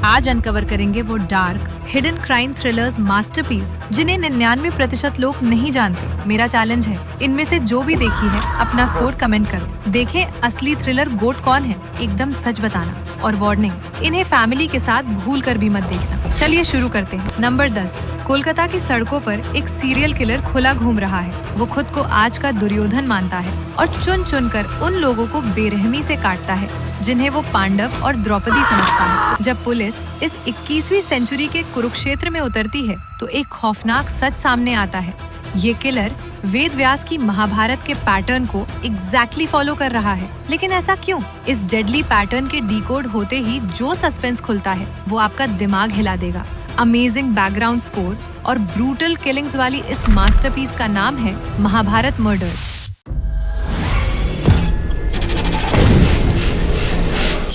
आज अनकवर करेंगे वो dark hidden crime thrillers masterpiece जिन्हें 99% लोग नहीं जानते। मेरा चैलेंज है, इनमें से जो भी देखी है अपना स्कोर कमेंट करो। देखें असली थ्रिलर गोट कौन है, एकदम सच बताना। और वार्निंग, इन्हें फैमिली के साथ भूल कर भी मत देखना। चलिए शुरू करते हैं। नंबर 10। कोलकाता की सड़कों पर एक सीरियल किलर खुला घूम रहा है। वो खुद को आज का दुर्योधन मानता है और चुन चुन कर उन लोगों को बेरहमी से काटता है जिन्हें वो पांडव और द्रौपदी समझता है। जब पुलिस इस 21वीं सेंचुरी के कुरुक्षेत्र में उतरती है तो एक खौफनाक सच सामने आता है। ये किलर वेद व्यास की महाभारत के पैटर्न को एग्जैक्टली फॉलो कर रहा है। लेकिन ऐसा क्यों? इस डेडली पैटर्न के डिकोड होते ही जो सस्पेंस खुलता है वो आपका दिमाग हिला देगा। अमेजिंग बैकग्राउंड स्कोर और ब्रूटल किलिंग्स वाली इस मास्टरपीस का नाम है महाभारत मर्डर्स।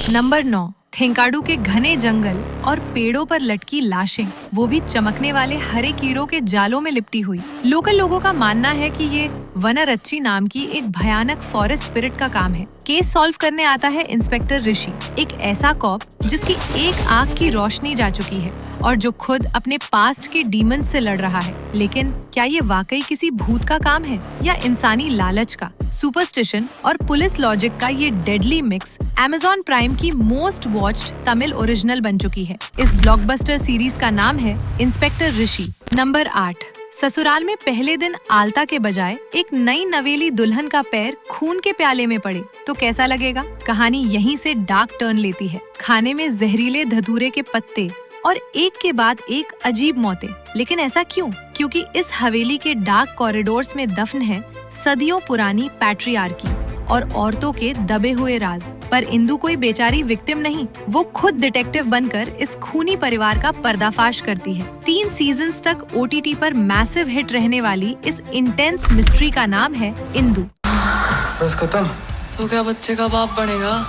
नंबर 9। खेंकाडू के घने जंगल और पेड़ों पर लटकी लाशें, वो भी चमकने वाले हरे कीड़ों के जालों में लिपटी हुई। लोकल लोगों का मानना है कि ये वनरच्ची नाम की एक भयानक फॉरेस्ट स्पिरिट का काम है। केस सॉल्व करने आता है इंस्पेक्टर ऋषि, एक ऐसा कॉप जिसकी एक आंख की रोशनी जा चुकी है और जो खुद अपने पास्ट के डीमन से लड़ रहा है। लेकिन क्या ये वाकई किसी भूत का काम है या इंसानी लालच का? सुपरस्टिशन और पुलिस लॉजिक का ये डेडली मिक्स Amazon प्राइम की मोस्ट वॉच्ड तमिल ओरिजिनल बन चुकी है। इस ब्लॉकबस्टर सीरीज का नाम है इंस्पेक्टर ऋषि। नंबर 8। ससुराल में पहले दिन आलता के बजाय एक नई नवेली दुल्हन का पैर खून के प्याले में पड़े तो कैसा लगेगा? कहानी यहीं से डार्क टर्न लेती है। खाने में जहरीले धतूरे के पत्ते और एक के बाद एक अजीब मौतें। लेकिन ऐसा क्यों? क्योंकि इस हवेली के डार्क कॉरिडोर्स में दफन है सदियों पुरानी पैट्रियार्की और औरतों के दबे हुए राज। पर इंदु कोई बेचारी विक्टिम नहीं, वो खुद डिटेक्टिव बनकर इस खूनी परिवार का पर्दाफाश करती है। 3 सीजन्स तक OTT पर मैसिव हिट रहने वाली इस इंटेंस मिस्ट्री का नाम है इंदु। बस खत्म? तो क्या बच्चे का बाप बनेगा?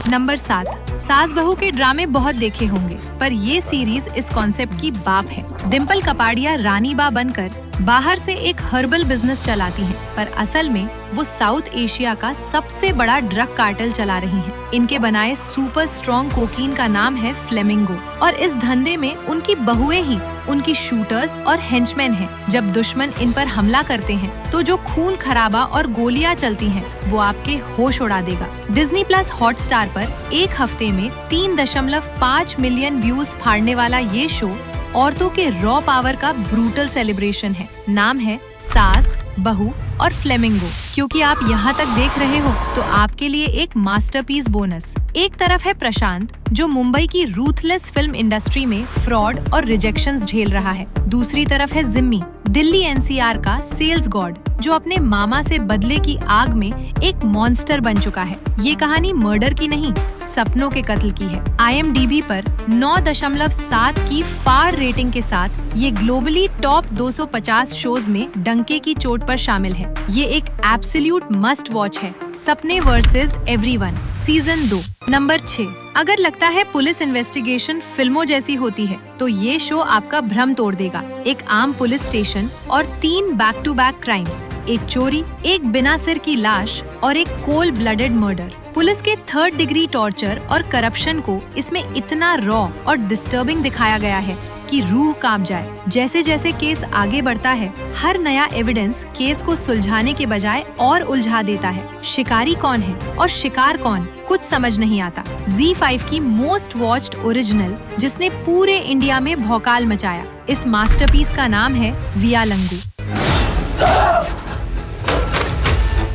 नंबर 7। सास बहू के ड्रामे बहुत देखे होंगे, पर ये सीरीज इस कॉन्सेप्ट की बाप है। डिम्पल कपाड़िया रानी बा बनकर बाहर से एक हर्बल बिजनेस चलाती हैं, पर असल में वो साउथ एशिया का सबसे बड़ा ड्रग कार्टेल चला रही हैं। इनके बनाए सुपर स्ट्रॉन्ग कोकीन का नाम है फ्लेमिंगो और इस धंधे में उनकी बहुएं ही उनकी शूटर्स और हेंचमैन हैं। जब दुश्मन इन पर हमला करते हैं तो जो खून खराबा और गोलियां चलती हैं वो आपके होश उड़ा देगा। डिज्नी प्लस हॉटस्टार पर एक हफ्ते में 3.5 मिलियन व्यूज फाड़ने वाला ये शो औरतों के रॉ पावर का ब्रूटल सेलिब्रेशन है। नाम है सास, बहू और फ्लेमिंगो। क्योंकि आप यहाँ तक देख रहे हो तो आपके लिए एक मास्टरपीस बोनस। एक तरफ है प्रशांत जो मुंबई की रूथलेस फिल्म इंडस्ट्री में फ्रॉड और रिजेक्शंस झेल रहा है। दूसरी तरफ है जिम्मी, दिल्ली NCR का सेल्स गॉड जो अपने मामा से बदले की आग में एक मॉन्स्टर बन चुका है। ये कहानी मर्डर की नहीं, सपनों के कत्ल की है। IMDb पर 9.7 की फार रेटिंग के साथ ये ग्लोबली टॉप 250 शोज में डंके की चोट पर शामिल है। ये एक एब्सोल्यूट मस्ट वॉच है। सपने वर्सेस एवरीवन सीजन 2। नंबर 6। अगर लगता है पुलिस इन्वेस्टिगेशन फिल्मों जैसी होती है तो ये शो आपका भ्रम तोड़ देगा। एक आम पुलिस स्टेशन और 3 बैक टू बैक क्राइम्स, एक चोरी, एक बिना सिर की लाश और एक कोल्ड ब्लडेड मर्डर। पुलिस के 3rd डिग्री टॉर्चर और करप्शन को इसमें इतना रॉ और डिस्टर्बिंग दिखाया गया है कि रूह कांप जाए। जैसे जैसे केस आगे बढ़ता है हर नया एविडेंस केस को सुलझाने के बजाय और उलझा देता है। शिकारी कौन है और शिकार कौन, कुछ समझ नहीं आता। ZEE5 की मोस्ट वॉच्ड ओरिजिनल जिसने पूरे इंडिया में भौकाल मचाया। इस मास्टरपीस का नाम है वियालंगू।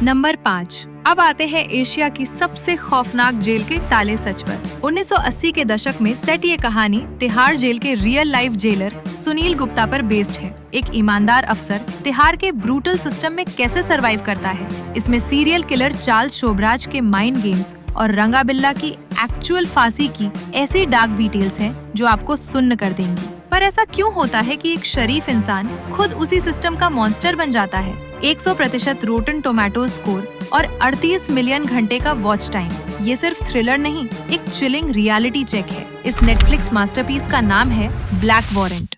नंबर 5। अब आते हैं एशिया की सबसे खौफनाक जेल के ताले सच पर। 1980 के दशक में सेट ये कहानी तिहाड़ जेल के real life jailer Sunil Gupta पर बेस्ड है। एक ईमानदार अफसर तिहाड़ के ब्रूटल सिस्टम में कैसे सरवाइव करता है। इसमें सीरियल किलर चार्ल्स शोभराज के माइंड गेम्स और रंगा बिल्ला की एक्चुअल फांसी की ऐसी डार्क डिटेल्स हैं जो आपको सुन्न कर देंगी। पर ऐसा क्यों होता है कि एक शरीफ इंसान खुद उसी सिस्टम का मॉन्स्टर बन जाता है? 100% रोटन टोमेटो स्कोर और 38 मिलियन घंटे का वॉच टाइम। ये सिर्फ थ्रिलर नहीं, एक चिलिंग रियलिटी चेक है। इस नेटफ्लिक्स मास्टरपीस का नाम है ब्लैक वारंट।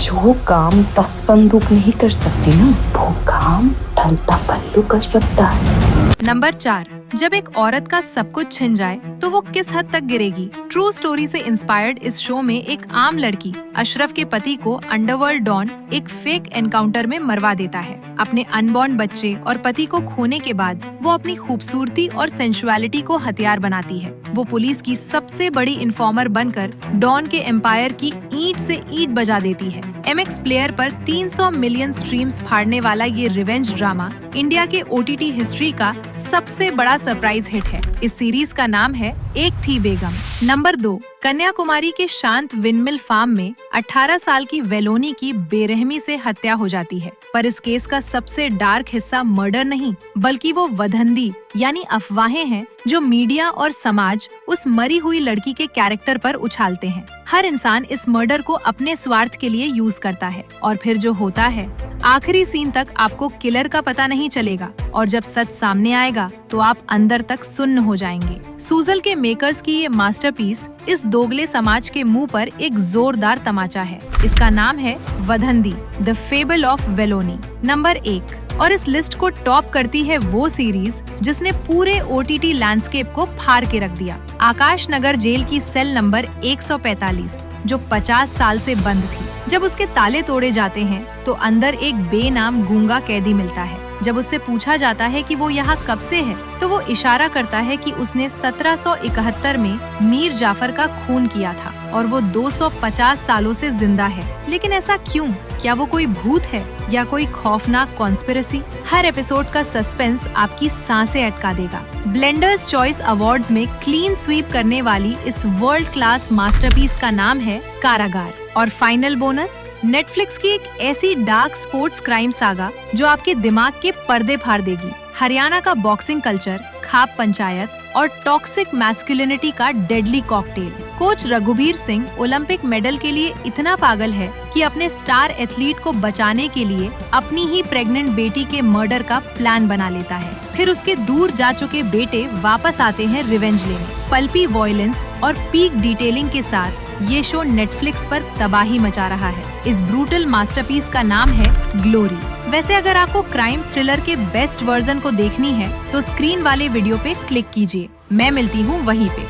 जो काम 10 बंदूक नहीं कर सकती ना, वो काम ढलता पल्लू कर सकता है। नंबर 4। जब एक औरत का सब कुछ छिन जाए तो वो किस हद तक गिरेगी। ट्रू स्टोरी से इंस्पायर्ड इस शो में एक आम लड़की अशरफ के पति को अंडरवर्ल्ड डॉन एक फेक एनकाउंटर में मरवा देता है। अपने अनबॉर्न बच्चे और पति को खोने के बाद वो अपनी खूबसूरती और सेंसुअलिटी को हथियार बनाती है। वो पुलिस की सबसे बड़ी इन्फॉर्मर बनकर डॉन के एम्पायर की ईंट से ईंट बजा देती है। MX प्लेयर पर 300 मिलियन स्ट्रीम्स फाड़ने वाला ये रिवेंज ड्रामा इंडिया के OTT हिस्ट्री का सबसे बड़ा सरप्राइज हिट है। इस सीरीज का नाम है एक थी बेगम। नंबर 2, कन्याकुमारी के शांत विंडमिल फार्म में 18 साल की वेलोनी की बेरहमी से हत्या हो जाती है। पर इस केस का सबसे डार्क हिस्सा मर्डर नहीं बल्कि वो वदंती यानी अफवाहें हैं जो मीडिया और समाज उस मरी हुई लड़की के कैरेक्टर पर उछालते हैं। हर इंसान इस मर्डर को अपने स्वार्थ के लिए यूज करता है और फिर जो होता है आखिरी सीन तक आपको किलर का पता नहीं चलेगा और जब सच सामने आएगा तो आप अंदर तक सुन्न हो जाएंगे। सूजल के मेकर्स की ये मास्टरपीस इस दोगले समाज के मुंह पर एक जोरदार तमाचा है। इसका नाम है वदंती, द फेबल ऑफ वेलोनी। नंबर 1, और इस लिस्ट को टॉप करती है वो सीरीज जिसने पूरे OTT लैंडस्केप को फाड़ के रख दिया। आकाश नगर जेल की सेल नंबर 145 जो 50 साल से बंद थी। जब उसके ताले तोड़े जाते हैं तो अंदर एक बेनाम गूंगा कैदी मिलता है। जब उससे पूछा जाता है कि वो यहाँ कब से है तो वो इशारा करता है कि उसने 1771 में मीर जाफर का खून किया था और वो 250 सालों से जिंदा है। लेकिन ऐसा क्यों? क्या वो कोई भूत है या कोई खौफनाक कॉन्स्पिरेसी? हर एपिसोड का सस्पेंस आपकी सांसें अटका देगा। ब्लेंडर्स चॉइस अवार्ड्स में क्लीन स्वीप करने वाली इस वर्ल्ड क्लास मास्टरपीस का नाम है कारागार। और फाइनल बोनस, नेटफ्लिक्स की एक ऐसी डार्क स्पोर्ट्स क्राइम सागा जो आपके दिमाग के पर्दे फाड़ देगी। हरियाणा का बॉक्सिंग कल्चर, खाप पंचायत और टॉक्सिक मैस्कुलिनिटी का deadly cocktail. Coach Raghubir Singh Olympic medal के लिए इतना पागल है कि अपने स्टार एथलीट को बचाने के लिए अपनी ही प्रेग्नेंट बेटी के मर्डर का प्लान बना लेता है। फिर उसके दूर जा चुके बेटे वापस आते हैं रिवेंज लेने। पल्पी वॉयलेंस और पीक डिटेलिंग के साथ ये शो नेटफ्लिक्स पर तबाही मचा रहा है। इस ब्रूटल मास्टरपीस का नाम है ग्लोरी। वैसे अगर आपको क्राइम थ्रिलर के बेस्ट वर्जन को देखनी है तो स्क्रीन वाले वीडियो पे क्लिक कीजिए। मैं मिलती हूँ वहीं पे।